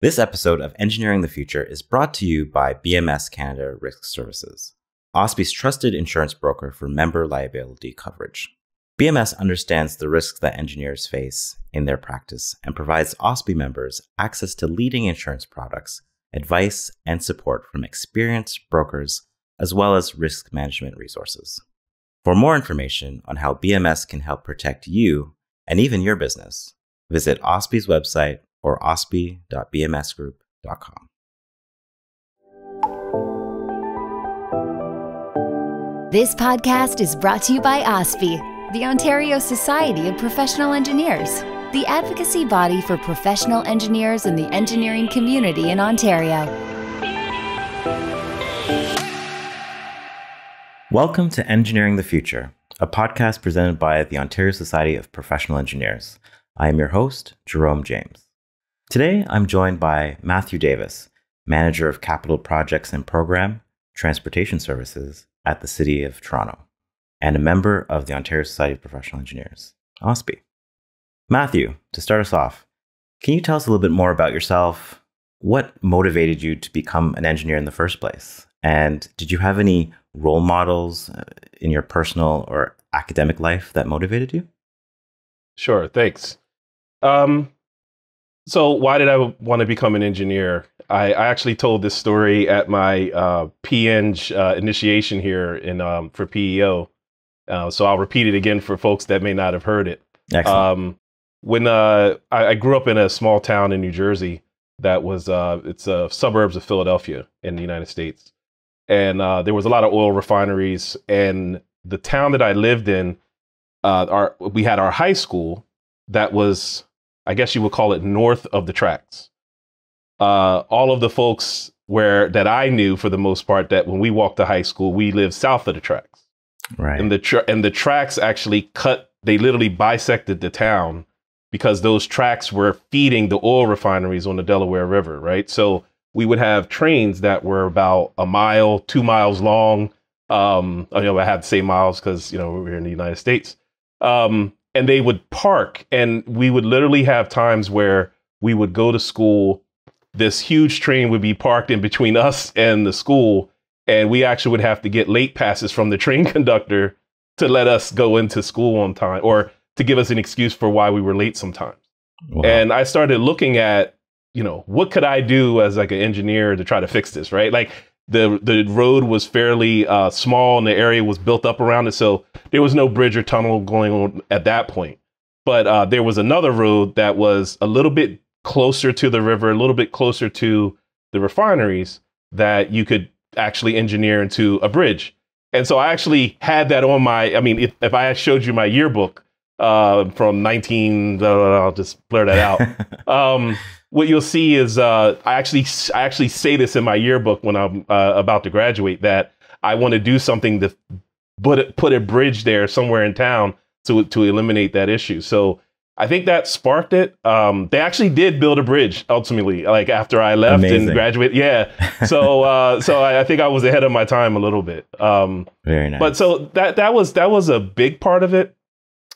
This episode of Engineering the Future is brought to you by BMS Canada Risk Services, OSPI's trusted insurance broker for member liability coverage. BMS understands the risks that engineers face in their practice and provides OSPI members access to leading insurance products, advice, and support from experienced brokers, as well as risk management resources. For more information on how BMS can help protect you and even your business, visit OSPI's website or ospi.bmsgroup.com. This podcast is brought to you by OSPI, the Ontario Society of Professional Engineers, the advocacy body for professional engineers and the engineering community in Ontario. Welcome to Engineering the Future, a podcast presented by the Ontario Society of Professional Engineers. I am your host, Jerome James. Today, I'm joined by Matthew Davis, Manager of Capital Projects and Program, Transportation Services at the City of Toronto, and a member of the Ontario Society of Professional Engineers, OSPI. Matthew, to start us off, can you tell us a little bit more about yourself? What motivated you to become an engineer in the first place? And did you have any role models in your personal or academic life that motivated you? Sure, thanks. So why did I want to become an engineer? I actually told this story at my P.Eng initiation here for PEO. So I'll repeat it again for folks that may not have heard it. Excellent. When I grew up in a small town in New Jersey that was, it's suburbs of Philadelphia in the United States. And there was a lot of oil refineries. And the town that I lived in, we had our high school that was, I guess you would call it, north of the tracks. All of the folks that I knew, for the most part, that when we walked to high school, we lived south of the tracks. Right. And the tracks actually they literally bisected the town because those tracks were feeding the oil refineries on the Delaware River, right? So we would have trains that were about a mile, 2 miles long. I had to say miles because, we're in the United States. And they would park, and we would literally have times where we would go to school. This huge train would be parked in between us and the school, and we actually would have to get late passes from the train conductor to let us go into school on time, or to give us an excuse for why we were late sometimes. Wow. And I started looking at, what could I do as like an engineer to try to fix this, right? Like the road was fairly small and the area was built up around it. So there was no bridge or tunnel going on at that point. But there was another road that was a little bit closer to the river, a little bit closer to the refineries, that you could actually engineer into a bridge. And so I actually had that on if I showed you my yearbook from I'll just blur that out. What you'll see is I actually say this in my yearbook when I'm about to graduate, that I want to do something to put a bridge there somewhere in town to eliminate that issue. So I think that sparked it. They actually did build a bridge ultimately, like after I left. Amazing. And graduated. Yeah. So I think I was ahead of my time a little bit. Very nice. But so that was a big part of it.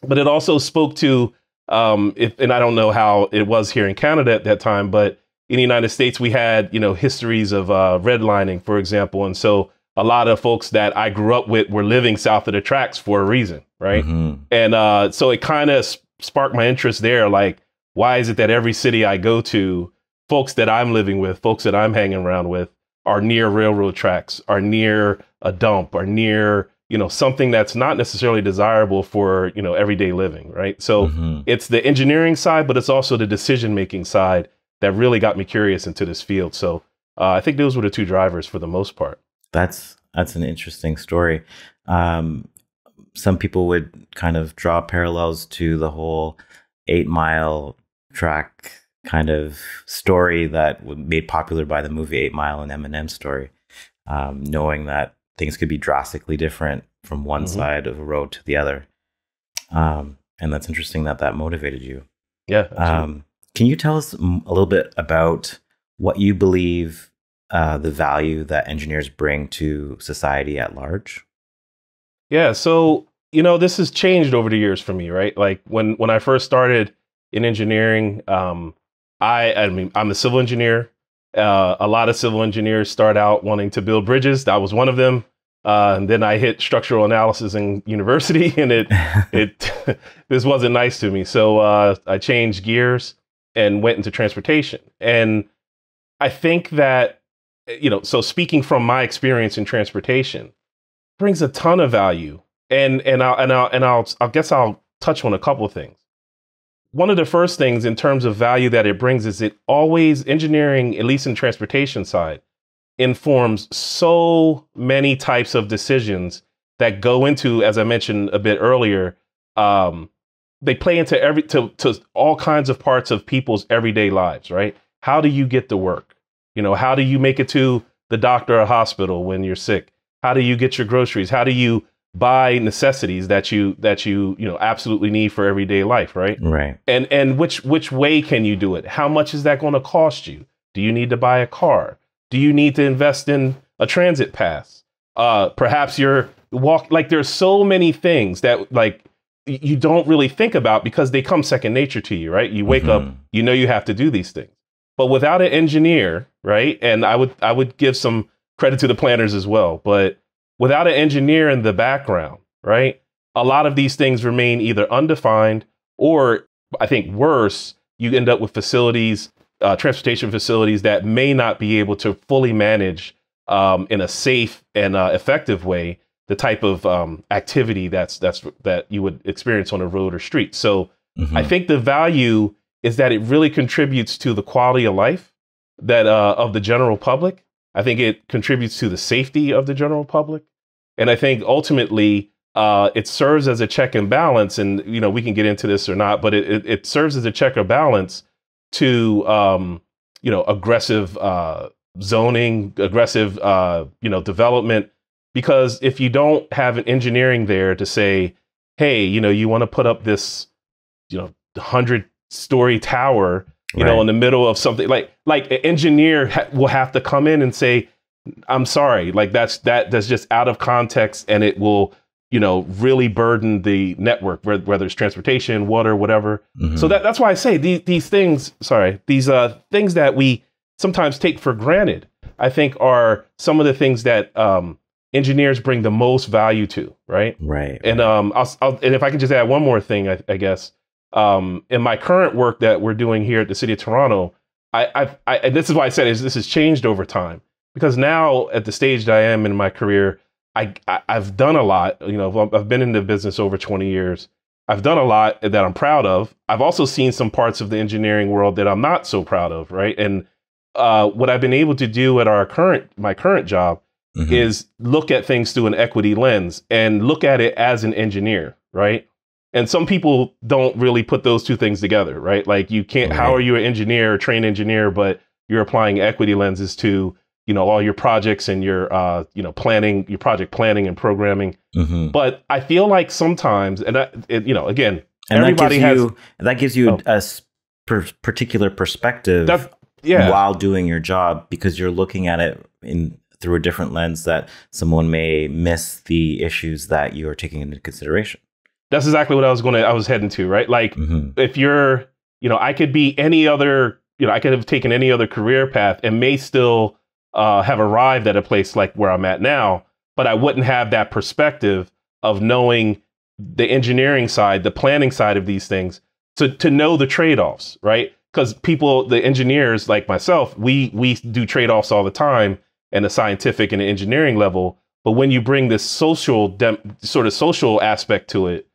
But it also spoke to, and I don't know how it was here in Canada at that time, but in the United States, we had, histories of redlining, for example. And so a lot of folks that I grew up with were living south of the tracks for a reason, right? Mm-hmm. And so it kind of sparked my interest there. Like, why is it that every city I go to, folks that I'm living with, folks that I'm hanging around with, are near railroad tracks, are near a dump, are near something that's not necessarily desirable for, everyday living, right? So It's the engineering side, but it's also the decision-making side that really got me curious into this field. So I think those were the two drivers for the most part. That's an interesting story. Some people would kind of draw parallels to the whole 8 Mile track kind of story that was made popular by the movie 8 Mile and Eminem's story, knowing that things could be drastically different from one side of a road to the other. And that's interesting that motivated you. Yeah. Can you tell us a little bit about what you believe the value that engineers bring to society at large? Yeah. So, this has changed over the years for me, right? Like when I first started in engineering, I mean, I'm a civil engineer. A lot of civil engineers start out wanting to build bridges. That was one of them. And then I hit structural analysis in university, and it this wasn't nice to me. So I changed gears and went into transportation. And I think that, so speaking from my experience in transportation, brings a ton of value. And I guess I'll touch on a couple of things. One of the first things in terms of value that it brings is it always, engineering, at least in transportation side, informs so many types of decisions that go into, as I mentioned a bit earlier, they play into to all kinds of parts of people's everyday lives, right? How do you get to work? How do you make it to the doctor or hospital when you're sick? How do you get your groceries? How do you buy necessities that you absolutely need for everyday life, right? Right. And which way can you do it? How much is that going to cost you? Do you need to buy a car? Do you need to invest in a transit pass? Perhaps there's so many things that like you don't really think about because they come second nature to you, right? You wake up, you have to do these things. But without an engineer, right? And I would give some credit to the planners as well, but without an engineer in the background, right? A lot of these things remain either undefined or, I think worse, you end up with facilities, transportation facilities that may not be able to fully manage in a safe and effective way the type of activity that you would experience on a road or street. So I think the value is that it really contributes to the quality of life that of the general public. I think it contributes to the safety of the general public. And I think ultimately it serves as a check and balance. And, we can get into this or not, but it serves as a check or balance to, aggressive zoning, aggressive, development. Because if you don't have an engineering there to say, hey, you want to put up this, 100-story tower, in the middle of something like an engineer will have to come in and say, I'm sorry, like that's just out of context, and it will, really burden the network, whether it's transportation, water, whatever. So that's why I say these things that we sometimes take for granted, I think are some of the things that engineers bring the most value to, right? Right. And and if I can just add one more thing, I guess. In my current work that we're doing here at the City of Toronto, and this is why I said this has changed over time, because now at the stage that I am in my career, I've done a lot. I've been in the business over 20 years. I've done a lot that I'm proud of. I've also seen some parts of the engineering world that I'm not so proud of, right? And what I've been able to do at my current job is look at things through an equity lens and look at it as an engineer, right? And some people don't really put those two things together, right? Like you can't, how are you an engineer, a trained engineer, but you're applying equity lenses to, all your projects and your, planning, your project planning and programming. But I feel like sometimes, and again, and everybody that gives you a particular perspective while doing your job, because you're looking at it through a different lens that someone may miss the issues that you are taking into consideration. That's exactly what I was heading to, right? Like if you're, I could be any other, I could have taken any other career path and may still have arrived at a place like where I'm at now, but I wouldn't have that perspective of knowing the engineering side, the planning side of these things, to know the trade-offs, right? Because the engineers like myself, we do trade-offs all the time in the scientific and the engineering level. But when you bring this social aspect to it,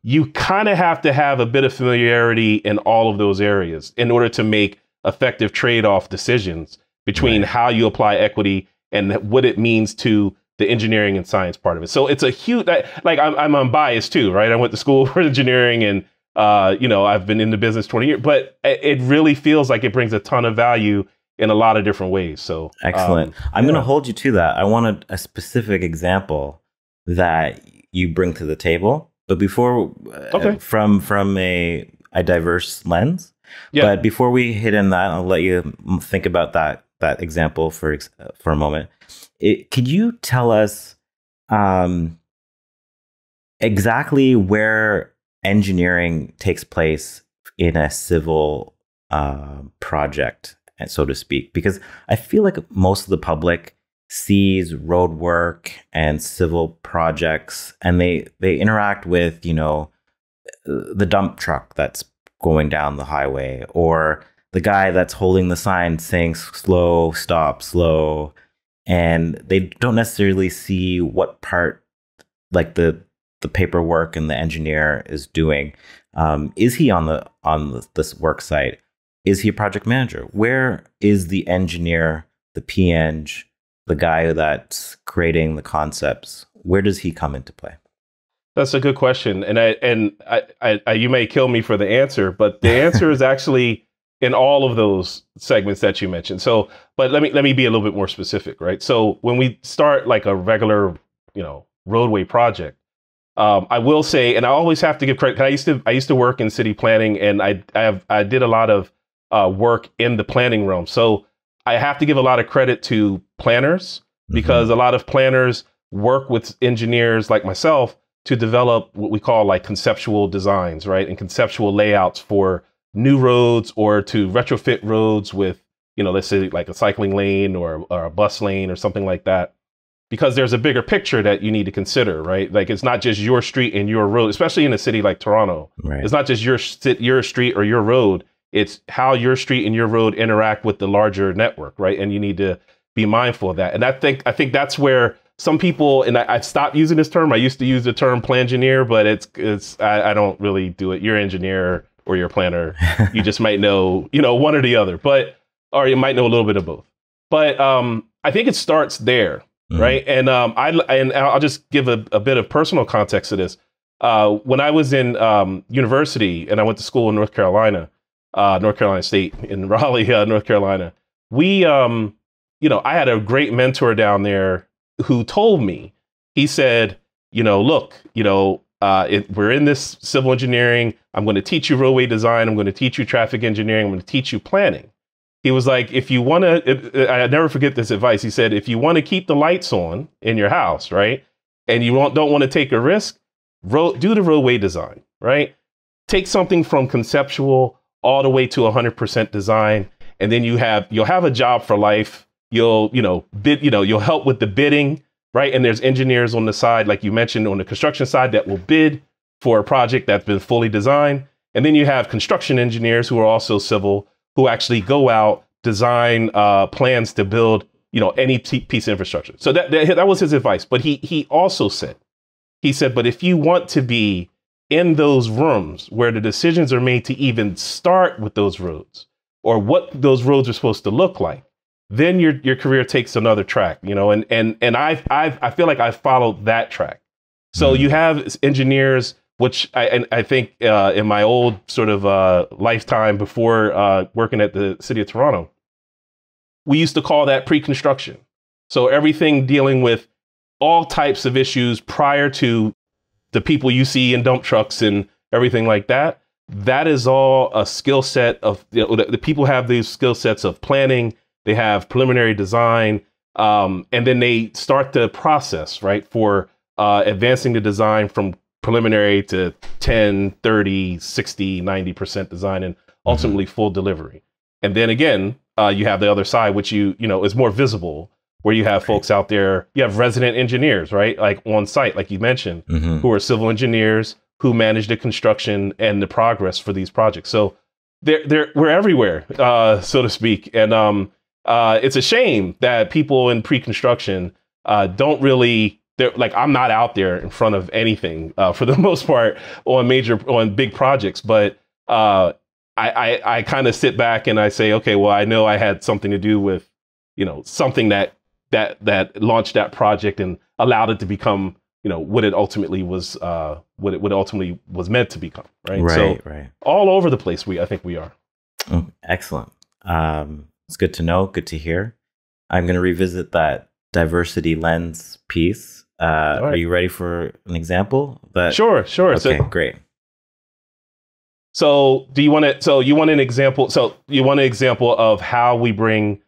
you kind of have to have a bit of familiarity in all of those areas in order to make effective trade-off decisions between how you apply equity and what it means to the engineering and science part of it. So it's a huge, I'm unbiased too, right? I went to school for engineering and, I've been in the business 20 years, but it really feels like it brings a ton of value in a lot of different ways. So excellent. I'm going to hold you to that. I wanted a specific example that you bring to the table. But before, from a diverse lens, but before we hit in that, I'll let you think about that example for a moment. Could you tell us exactly where engineering takes place in a civil project, so to speak? Because I feel like most of the public sees road work and civil projects, and they interact with, the dump truck that's going down the highway, or the guy that's holding the sign saying slow, stop, slow. And they don't necessarily see what part, like the paperwork and the engineer is doing. Is he on this work site? Is he a project manager? Where is the engineer, the P.Eng, the guy that's creating the concepts? Where does he come into play? That's a good question, and I you may kill me for the answer, but the answer is actually in all of those segments that you mentioned. So, but let me be a little bit more specific, right? So when we start like a regular, roadway project, I will say, and I always have to give credit. I used to work in city planning, and I did a lot of work in the planning realm. So I have to give a lot of credit to planners, because a lot of planners work with engineers like myself to develop what we call like conceptual designs, right? And conceptual layouts for new roads, or to retrofit roads with, let's say like a cycling lane or a bus lane or something like that. Because there's a bigger picture that you need to consider, right? Like it's not just your street and your road, especially in a city like Toronto. Right. It's not just your street or your road. It's how your street and your road interact with the larger network, right? And you need to be mindful of that. And I think that's where some people, and I've stopped using this term. I used to use the term plangineer, but I don't really do it. You're an engineer or you're a planner. You just might know, one or the other, or you might know a little bit of both. But I think it starts there, right? And I'll just give a bit of personal context to this. When I was in university and I went to school in North Carolina State in Raleigh, North Carolina, we, I had a great mentor down there who told me, he said, look, we're in this civil engineering. I'm going to teach you roadway design. I'm going to teach you traffic engineering. I'm going to teach you planning. He was like, if you want to, I never forget this advice. He said, if you want to keep the lights on in your house, right, and you don't want to take a risk, do the roadway design, right? Take something from conceptual all the way to 100% design, and then you'll have a job for life. You'll help with the bidding, right? And there's engineers on the side, like you mentioned, on the construction side that will bid for a project that's been fully designed. And then you have construction engineers who are also civil, who actually go out, design plans to build, any piece of infrastructure. So that was his advice. But he also said, but if you want to be in those rooms where the decisions are made to even start with those roads, or what those roads are supposed to look like, then your career takes another track, and I feel like I followed that track. So you have engineers, which I think in my old sort of lifetime before working at the city of Toronto, we used to call that pre-construction. So everything dealing with all types of issues prior to the people you see in dump trucks and everything like that. That is all a skill set of, the people have these skill sets of planning. They have preliminary design, and then they start the process, right, for advancing the design from preliminary to 10, 30, 60, 90% design, and ultimately full delivery. And then again, you have the other side, which is more visible, where you have folks out there, you have resident engineers, right, like on site, like you mentioned, who are civil engineers who manage the construction and the progress for these projects. So we're everywhere, so to speak. And it's a shame that people in pre-construction don't really, I'm not out there in front of anything for the most part on big projects, but I kind of sit back and I say, okay, well, I know I had something to do with, something that launched that project and allowed it to become, what it ultimately was, what it ultimately was meant to become. Right. Right. All over the place. I think we are. Oh, excellent. It's good to know. Good to hear. I'm going to revisit that diversity lens piece. Right. Are you ready for an example? Sure. Okay, great. So you want an example? So you want an example of how we bring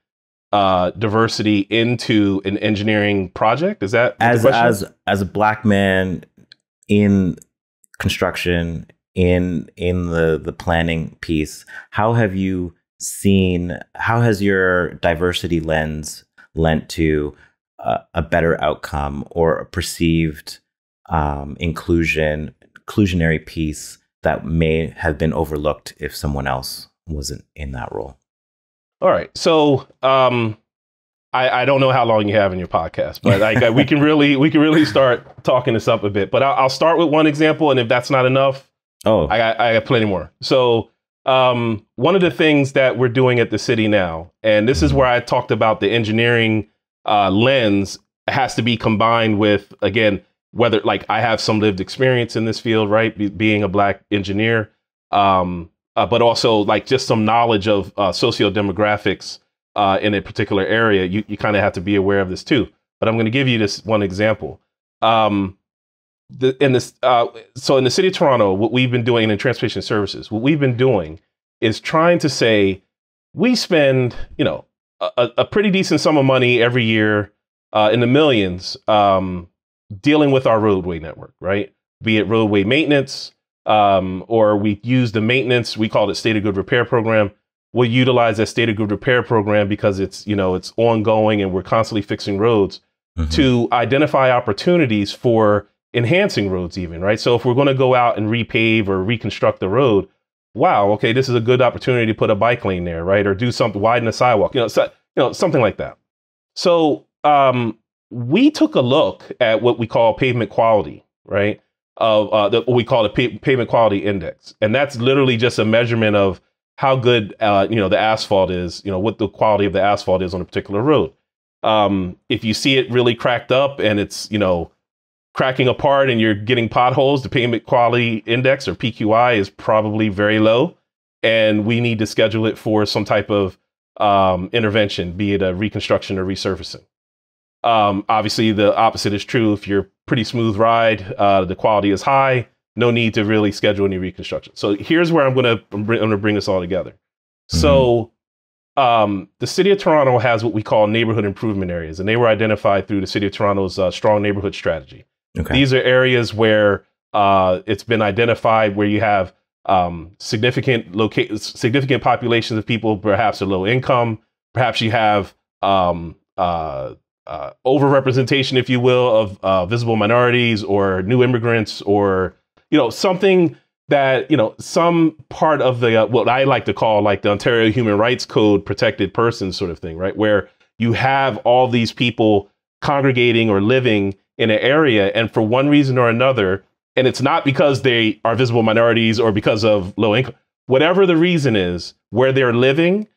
diversity into an engineering project? Is that as a Black man in construction in the planning piece, how has your diversity lens lent to a better outcome or a perceived inclusionary piece that may have been overlooked if someone else wasn't in that role? All right. So I don't know how long you have in your podcast, but we can really start talking this up a bit. But I'll start with one example, and if that's not enough, I got plenty more. So one of the things that we're doing at the city now, and this is where I talked about the engineering lens has to be combined with, again, whether like I have some lived experience in this field, right? Being a Black engineer, but also like just some knowledge of socio-demographics in a particular area. You kind of have to be aware of this too. But I'm going to give you this one example. So in the city of Toronto, what we've been doing in transportation services, what we've been doing is trying to say we spend, a pretty decent sum of money every year in the millions dealing with our roadway network, right? Be it roadway maintenance, or we use the maintenance, we call it state of good repair program. We'll utilize that state of good repair program because it's ongoing and we're constantly fixing roads to identify opportunities for enhancing roads even, right? So if we're going to go out and repave or reconstruct the road, wow, okay, this is a good opportunity to put a bike lane there, right? Or do something, widen the sidewalk, something like that. So we took a look at what we call pavement quality, right? Of what we call the pavement quality index. And that's literally just a measurement of how good, the asphalt is, what the quality of the asphalt is on a particular road. If you see it really cracked up and it's, cracking apart and you're getting potholes, the pavement quality index or PQI is probably very low. And we need to schedule it for some type of intervention, be it a reconstruction or resurfacing. Obviously, the opposite is true. If you're pretty smooth ride, the quality is high, no need to really schedule any reconstruction. So here's where I'm going to bring this all together. So the city of Toronto has what we call neighborhood improvement areas, and they were identified through the city of Toronto's strong neighborhood strategy. Okay. These are areas where it's been identified where you have significant populations of people, perhaps are low income, perhaps you have overrepresentation, if you will, of visible minorities or new immigrants, or something that some part of the what I like to call like the Ontario Human Rights Code protected persons sort of thing, right? Where you have all these people congregating or living in an area, and for one reason or another, and it's not because they are visible minorities or because of low income, whatever the reason is, where they're living,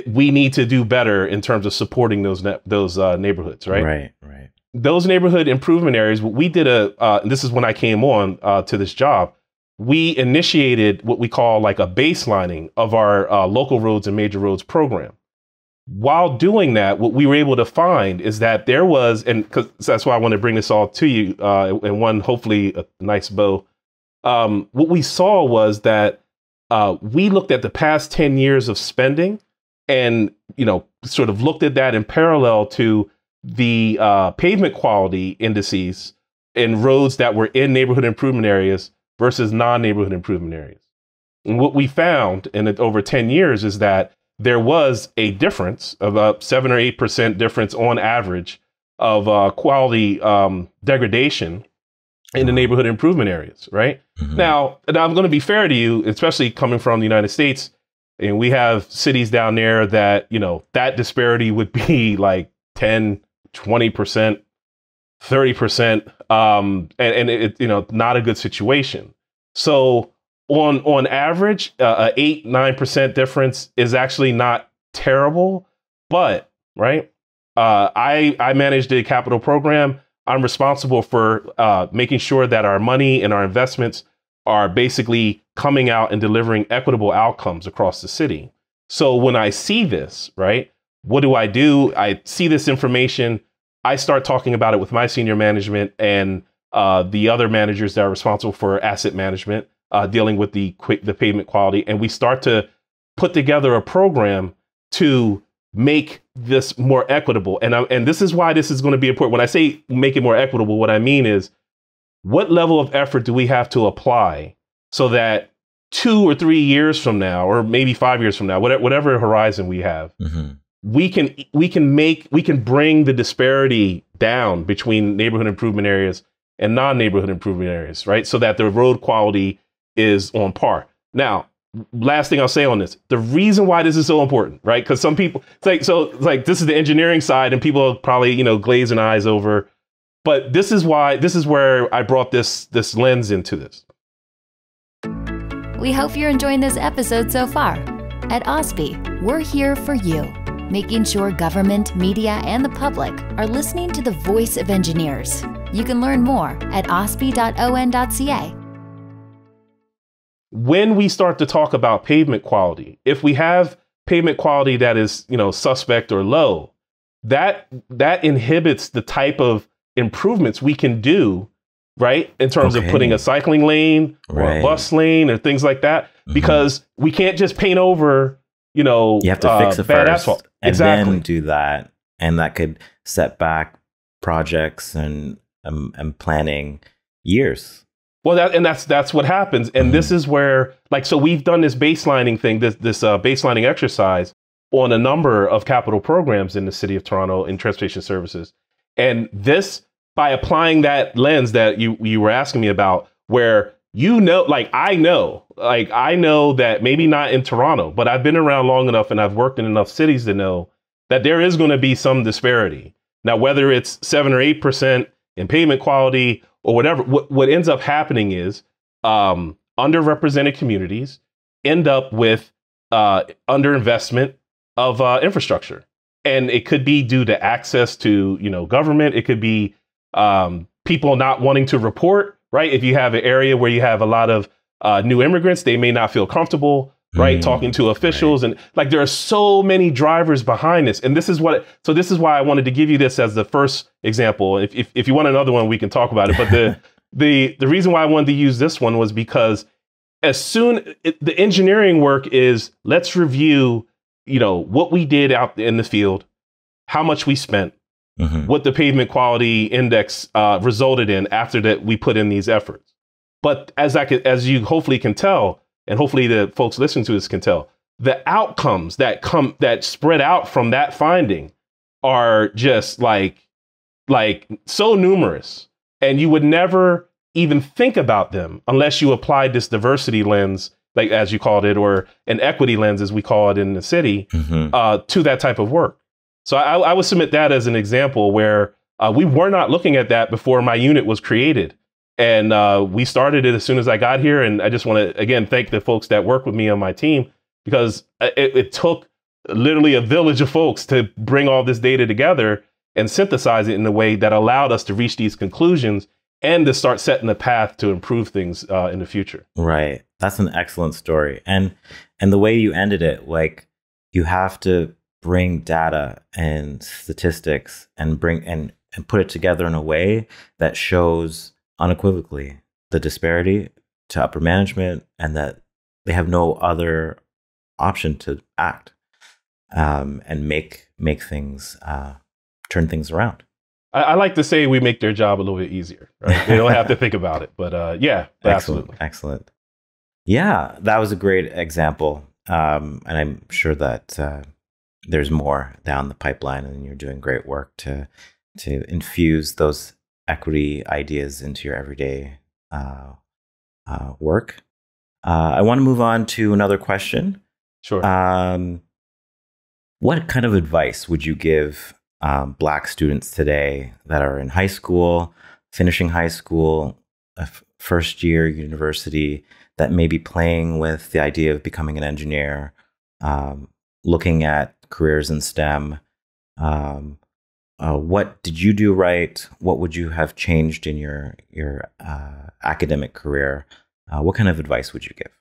we need to do better in terms of supporting those neighborhoods, right? Right. Those neighborhood improvement areas, we did and this is when I came on to this job, we initiated what we call like a baselining of our local roads and major roads program. While doing that, what we were able to find is that there was, and because that's why I want to bring this all to you in one, hopefully a nice bow. What we saw was that we looked at the past 10 years of spending and, sort of looked at that in parallel to the pavement quality indices in roads that were in neighborhood improvement areas versus non-neighborhood improvement areas. And what we found over 10 years is that there was a difference of about 7 or 8% difference on average of quality degradation in the neighborhood improvement areas, right? Now, and I'm going to be fair to you, especially coming from the United States, and we have cities down there that, that disparity would be like 10, 20%, 30%, and it, not a good situation. So on average, 8-9% difference is actually not terrible, but right, I manage the capital program. I'm responsible for making sure that our money and our investments are basically coming out and delivering equitable outcomes across the city. So when I see this, right, what do? I see this information. I start talking about it with my senior management and the other managers that are responsible for asset management, dealing with the pavement quality. And we start to put together a program to make this more equitable. And this is why this is going to be important. When I say make it more equitable, what I mean is, what level of effort do we have to apply so that 2 or 3 years from now, or maybe 5 years from now, whatever horizon we have, we can bring the disparity down between neighborhood improvement areas and non-neighborhood improvement areas, right? So that the road quality is on par. Now, last thing I'll say on this, the reason why this is so important, right? Because some people this is the engineering side and people probably, glazing eyes over, but this is where I brought this lens into this. We hope you're enjoying this episode so far. At OSPI, we're here for you, making sure government, media, and the public are listening to the voice of engineers. You can learn more at ospi.on.ca. When we start to talk about pavement quality, if we have pavement quality that is, suspect or low, that inhibits the type of improvements we can do, right? In terms of putting a cycling lane or a bus lane or things like that, because we can't just paint over, you have to fix it bad first asphalt. And then do that. And that could set back projects and planning years. Well, that's what happens. And this is where, so we've done this baselining thing, this baselining exercise on a number of capital programs in the city of Toronto in transportation services. And this, by applying that lens that you were asking me about, where I know that maybe not in Toronto, but I've been around long enough and I've worked in enough cities to know that there is going to be some disparity. Now, whether it's 7 or 8% in pavement quality or whatever, what ends up happening is underrepresented communities end up with underinvestment of infrastructure. And it could be due to access to, government. It could be people not wanting to report, right? If you have an area where you have a lot of new immigrants, they may not feel comfortable, right? Talking to officials. And there are so many drivers behind this. And this is why I wanted to give you this as the first example. If you want another one, we can talk about it. But the reason why I wanted to use this one was because the engineering work is, let's review, what we did out in the field, how much we spent, what the pavement quality index resulted in after that we put in these efforts. But as you hopefully can tell, and hopefully the folks listening to this can tell, the outcomes that spread out from that finding are just like so numerous, and you would never even think about them unless you applied this diversity lens, as you called it, or an equity lens, as we call it in the city, to that type of work. So I would submit that as an example where we were not looking at that before my unit was created. And we started it as soon as I got here. And I just want to, again, thank the folks that work with me on my team, because it took literally a village of folks to bring all this data together and synthesize it in a way that allowed us to reach these conclusions and to start setting the path to improve things in the future. Right. That's an excellent story. And the way you ended it, you have to bring data and statistics and put it together in a way that shows unequivocally the disparity to upper management, and that they have no other option to act and make things turn things around. I like to say we make their job a little bit easier, right? They don't have to think about it, but yeah, absolutely. Excellent. Yeah, that was a great example. And I'm sure that there's more down the pipeline, and you're doing great work to infuse those equity ideas into your everyday work. I want to move on to another question. Sure. What kind of advice would you give Black students today that are in high school, finishing high school, first year university, that may be playing with the idea of becoming an engineer, looking at careers in STEM? What did you do right? What would you have changed in your academic career? What kind of advice would you give?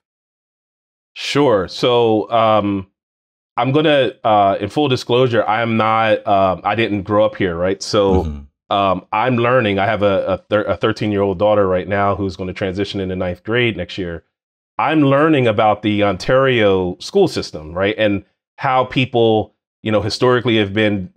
Sure. So I'm gonna, in full disclosure, I'm not. I didn't grow up here, right? So I'm learning. I have a 13-year-old daughter right now who's going to transition into 9th grade next year. I'm learning about the Ontario school system, right, and how people, historically have been,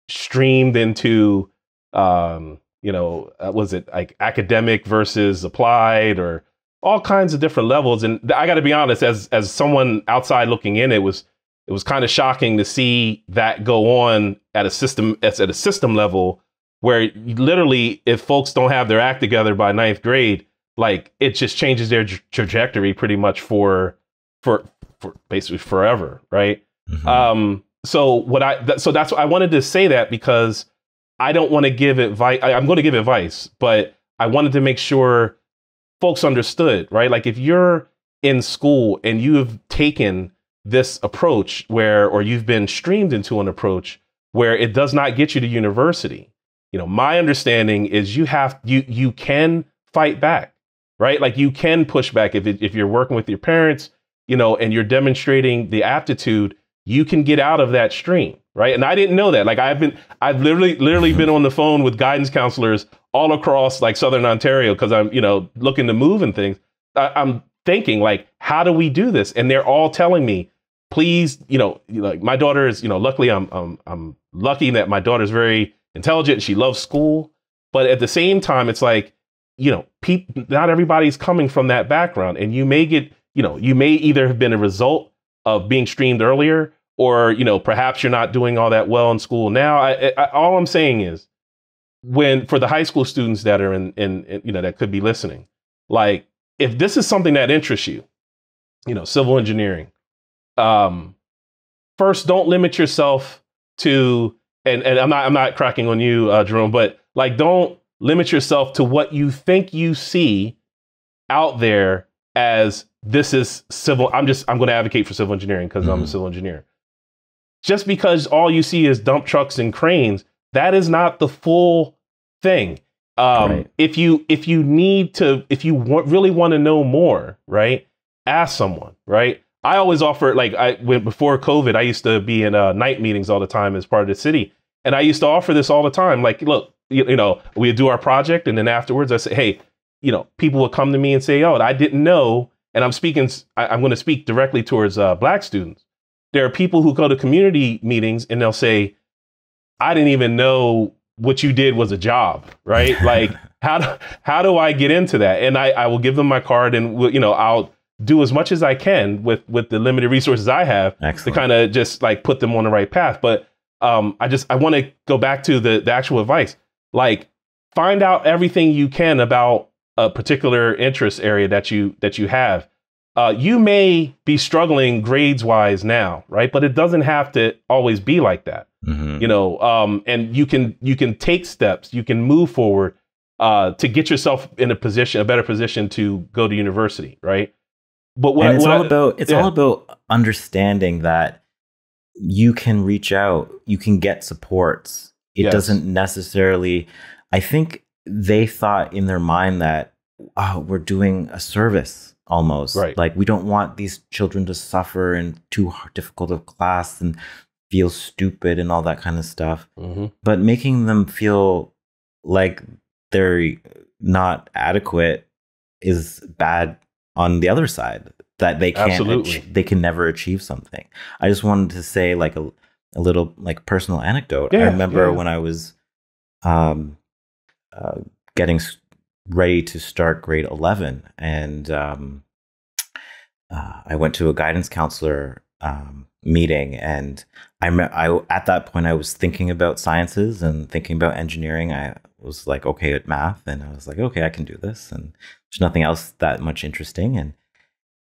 streamed into, was it like academic versus applied, or all kinds of different levels. And I got to be honest, as someone outside looking in, it was kind of shocking to see that go on at a system level, where literally, if folks don't have their act together by ninth grade, like it just changes their trajectory pretty much for basically forever, right? Mhm. So that's I wanted to say that, because I don't want to give advice. I'm going to give advice, but I wanted to make sure folks understood, right? Like if you're in school and you have taken this approach or you've been streamed into an approach where it does not get you to university, my understanding is you can fight back, right? Like you can push back if you're working with your parents, and you're demonstrating the aptitude, you can get out of that stream, right? And I didn't know that. Like I've literally been on the phone with guidance counselors all across like Southern Ontario, because I'm, looking to move and things. I'm thinking like, how do we do this? And they're all telling me, please, like my daughter is, luckily I'm lucky that my daughter's very intelligent. She loves school, but at the same time, it's like, not everybody's coming from that background, and you may get, you may either have been a result of being streamed earlier, or, perhaps you're not doing all that well in school now. All I'm saying is, for the high school students that are in that could be listening, like if this is something that interests you, civil engineering, first, don't limit yourself to, and I'm not cracking on you, Jerome, but like, don't limit yourself to what you think you see out there as this is civil. I'm going to advocate for civil engineering because I'm a civil engineer. Just because all you see is dump trucks and cranes, that is not the full thing. Right. If you really want to know more, right, ask someone, right? I always offer, like, before COVID, I used to be in night meetings all the time as part of the city. And I used to offer this all the time. Like, look, we'd do our project. And then afterwards I say, hey, people would come to me and say, oh, I didn't know. And I'm going to speak directly towards Black students. There are people who go to community meetings and they'll say, I didn't even know what you did was a job, right? Like, how do I get into that? And I will give them my card, and I'll do as much as I can with the limited resources I have. Excellent. To kind of just like put them on the right path. But I want to go back to the actual advice. Like, find out everything you can about a particular interest area that you have. You may be struggling grades wise now, right? But it doesn't have to always be like that. Mm-hmm. And you can take steps, you can move forward to get yourself in a better position to go to university, right? But it's all about understanding that you can reach out, you can get supports. It doesn't necessarily, I think they thought in their mind that, we're doing a service almost. Right. Like, we don't want these children to suffer in too difficult of class and feel stupid and all that kind of stuff. Mm-hmm. But making them feel like they're not adequate is bad on the other side, that they can't, they can never achieve something. I just wanted to say like a little like personal anecdote. I remember when I was getting ready to start grade 11, and I went to a guidance counselor meeting, and I at that point I was thinking about sciences and thinking about engineering. I was like okay at math, and I was like, okay, I can do this, and there's nothing else that much interesting.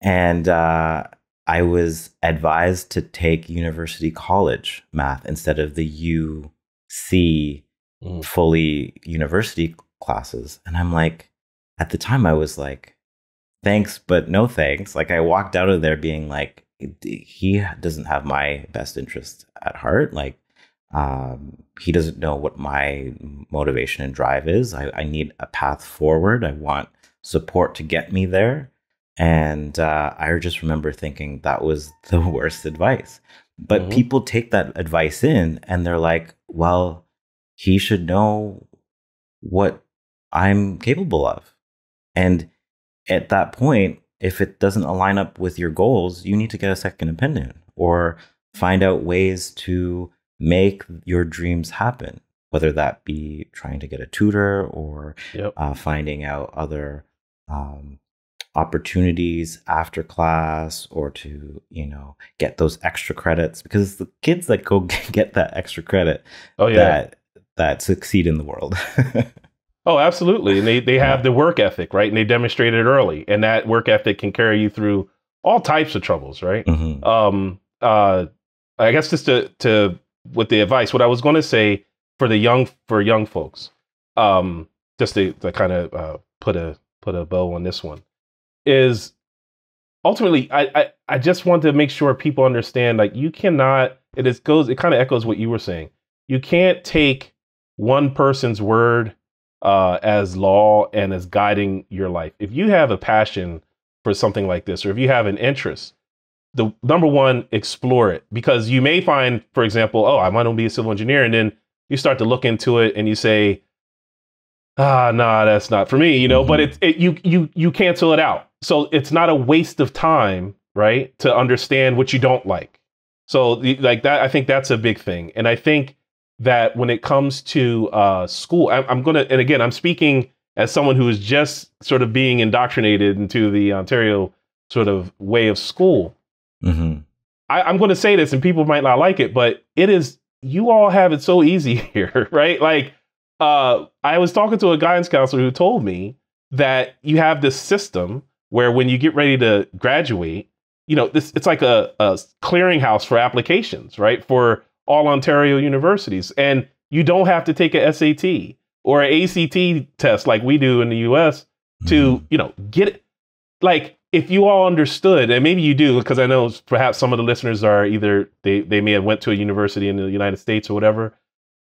And I was advised to take university college math instead of the UC fully university classes. And I'm like, at the time I was like, thanks, but no thanks. Like, I walked out of there being like, he doesn't have my best interest at heart. Like, he doesn't know what my motivation and drive is. I need a path forward. I want support to get me there. And I just remember thinking that was the worst advice. But people take that advice in, and they're like, well, he should know what I'm capable of. And at that point, if it doesn't align up with your goals, you need to get a second opinion or find out ways to make your dreams happen, whether that be trying to get a tutor or finding out other opportunities after class or to, get those extra credits, because it's the kids that go get that extra credit that succeed in the world. Oh, absolutely. And they have the work ethic, right? And they demonstrate it early. And that work ethic can carry you through all types of troubles, right? I guess just to with the advice, what I was going to say for young folks, just to kind of put a bow on this one, is ultimately I just want to make sure people understand, like, you cannot, it kind of echoes what you were saying. You can't take one person's word as law and as guiding your life. If you have a passion for something like this, or if you have an interest, the number one, explore it, because you may find, for example, I might want to be a civil engineer. And then you start to look into it and you say, nah, that's not for me, but you cancel it out. So it's not a waste of time, right? To understand what you don't like. So like that, I think that's a big thing. And I think that when it comes to school, and again, I'm speaking as someone who is just sort of being indoctrinated into the Ontario sort of way of school. I'm going to say this, and people might not like it, but you all have it so easy here, right? Like, I was talking to a guidance counselor who told me that you have this system where when you get ready to graduate, it's like a clearinghouse for applications, right? For all Ontario universities. And you don't have to take a SAT or an ACT test like we do in the US to, get it. Like, if you all understood, and maybe you do, because I know perhaps some of the listeners are either they may have went to a university in the United States or whatever.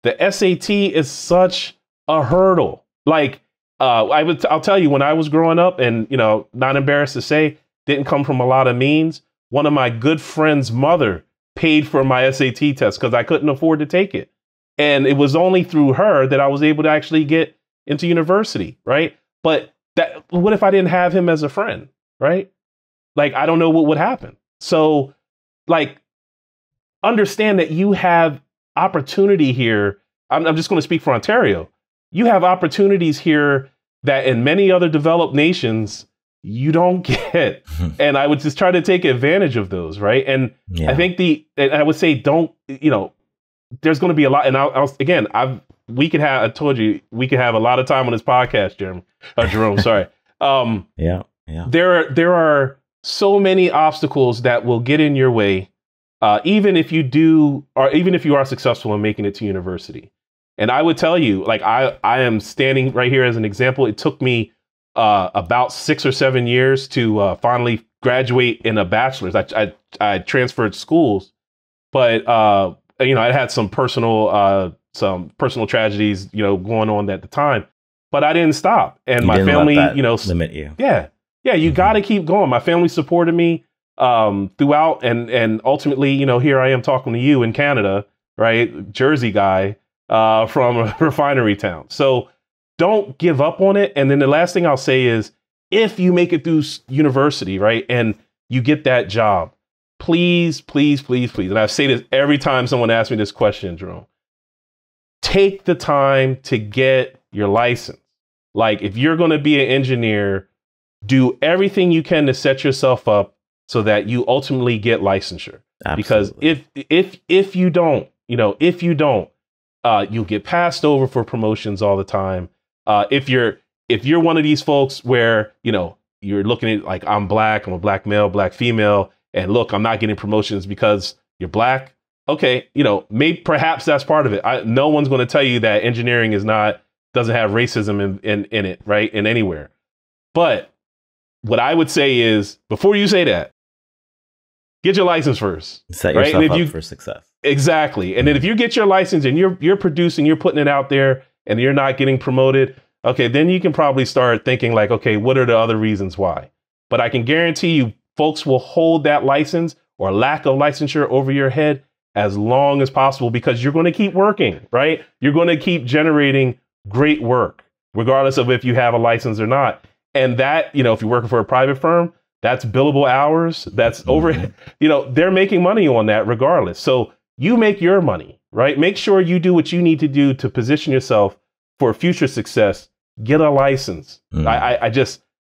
The SAT is such a hurdle. Like, I'll tell you, when I was growing up, and, not embarrassed to say, didn't come from a lot of means. One of my good friend's mother paid for my SAT test because I couldn't afford to take it. And it was only through her that I was able to actually get into university, right? But what if I didn't have him as a friend, right? Like, I don't know what would happen. So, like, understand that you have opportunity here. I'm just going to speak for Ontario. You have opportunities here that in many other developed nations you don't get. And I would just try to take advantage of those, right? And I think I would say there's going to be a lot. And I told you we could have a lot of time on this podcast, Jerome, sorry. There are so many obstacles that will get in your way, even if you are successful in making it to university. And I would tell you, like, I am standing right here as an example. It took me about 6 or 7 years to finally graduate in a bachelor's. I transferred schools, but I had some personal tragedies, going on at the time. But I didn't stop, and my family, limit you. Yeah, you got to keep going. My family supported me throughout, and ultimately, here I am talking to you in Canada, right? Jersey guy from a refinery town. So don't give up on it. And then the last thing I'll say is, if you make it through university, right, and you get that job, please, please, please, please, and I say this every time someone asks me this question, Jerome, take the time to get your license. Like, if you're going to be an engineer, do everything you can to set yourself up so that you ultimately get licensure. Absolutely. Because if you don't, you'll get passed over for promotions all the time. If you're one of these folks where, you're looking at, like, I'm a black male, black female, and look, I'm not getting promotions because you're black. Okay, perhaps that's part of it. No one's going to tell you that engineering doesn't have racism in it, right? In anywhere. But what I would say is, before you say that, get your license first. Set yourself up for success. Exactly. And then if you get your license and you're producing, you're putting it out there, and you're not getting promoted, okay, then you can probably start thinking, like, okay, what are the other reasons why? But I can guarantee you, folks will hold that license or lack of licensure over your head as long as possible, because you're going to keep working, right? You're going to keep generating great work, regardless of if you have a license or not. And that, if you're working for a private firm, that's billable hours, that's overhead, they're making money on that regardless. So you make your money, right? Make sure you do what you need to do to position yourself for future success. Get a license.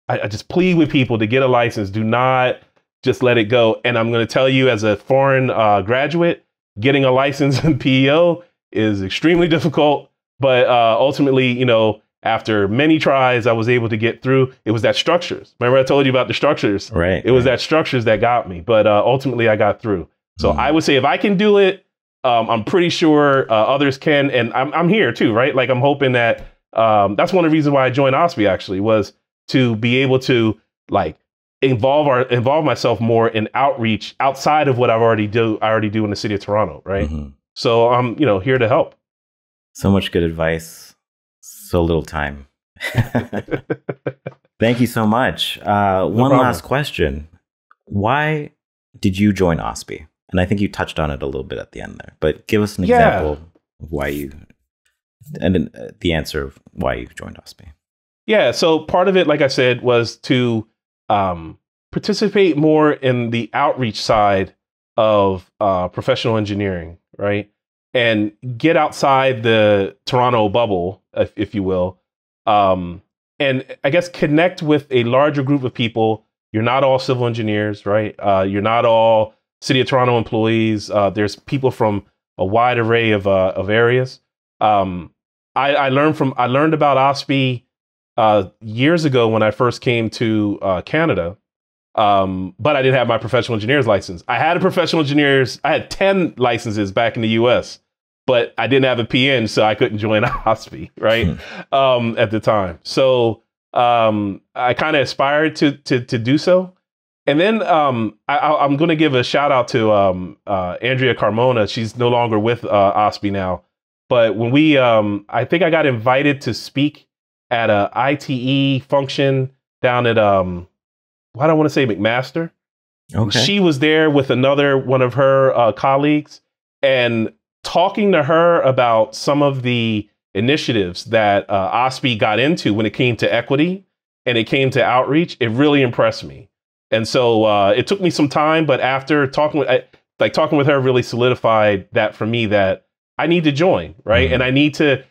I just plead with people to get a license. Do not just let it go. And I'm going to tell you, as a foreign graduate, getting a license in PEO is extremely difficult. But ultimately, you know, after many tries, I was able to get through. It was that structures. Remember I told you about the structures? Right. It was that structures that got me. But ultimately, I got through. So I would say if I can do it, I'm pretty sure others can. And I'm here too, right? Like, I'm hoping that that's one of the reasons why I joined OSPI, actually, was to be able to like involve myself more in outreach outside of what I already do in the city of Toronto, right? So I'm, you know, here to help. So much good advice, so little time. Thank you so much. One last question. Why did you join OSPI? And I think you touched on it a little bit at the end there, but give us an example of why you, and the answer of why you joined OSPI. Yeah, so part of it, like I said, was to participate more in the outreach side of professional engineering, right? And get outside the Toronto bubble, if you will, and I guess connect with a larger group of people. You're not all civil engineers, right? You're not all City of Toronto employees. There's people from a wide array of areas. I learned about OSPI years ago when I first came to Canada, but I didn't have my professional engineer's license. I had I had 10 licenses back in the US, but I didn't have a P.Eng, so I couldn't join OSPI, right? At the time. So I kind of aspired to do so. And then I'm going to give a shout out to Andrea Carmona. She's no longer with OSPI now. But when I think I got invited to speak at a ITE function down at, why do I want to say McMaster? Okay. She was there with another one of her colleagues, and talking to her about some of the initiatives that OSPI got into when it came to equity and it came to outreach, it really impressed me. And so it took me some time, but after talking with her really solidified that for me, that I need to join, right? And I need to,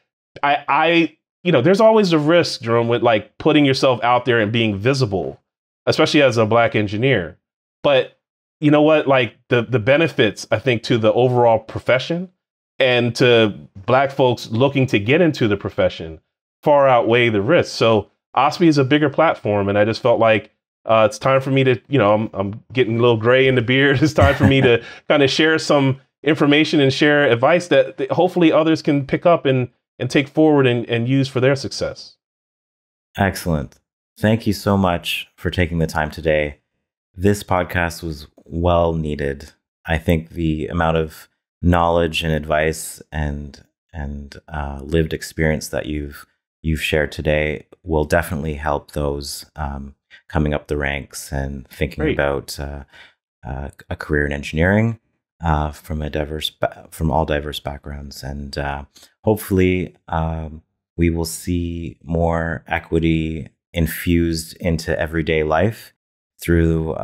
you know, there's always a risk, Jerome, with like putting yourself out there and being visible, especially as a Black engineer. But you know what, like the benefits, I think, to the overall profession and to Black folks looking to get into the profession far outweigh the risks. So OSPI is a bigger platform, and I just felt like it's time for me to, you know, I'm getting a little gray in the beard. It's time for me to kind of share some information and share advice that hopefully others can pick up and take forward and use for their success. Excellent. Thank you so much for taking the time today. This podcast was well needed. I think the amount of knowledge and advice and lived experience that you've shared today will definitely help those coming up the ranks and thinking about a career in engineering from all diverse backgrounds. And hopefully we will see more equity infused into everyday life through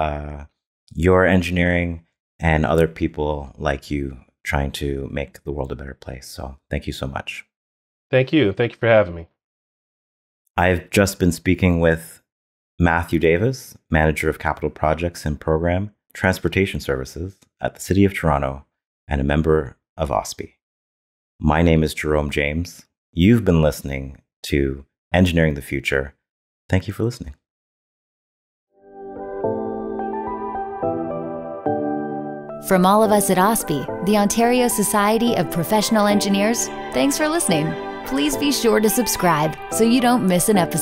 your engineering and other people like you trying to make the world a better place. So thank you so much. Thank you. Thank you for having me. I've just been speaking with Matthew Davis, Manager of Capital Projects and Program Transportation Services at the City of Toronto and a member of OSPI. My name is Jerome James. You've been listening to Engineering the Future. Thank you for listening. From all of us at OSPI, the Ontario Society of Professional Engineers, thanks for listening. Please be sure to subscribe so you don't miss an episode.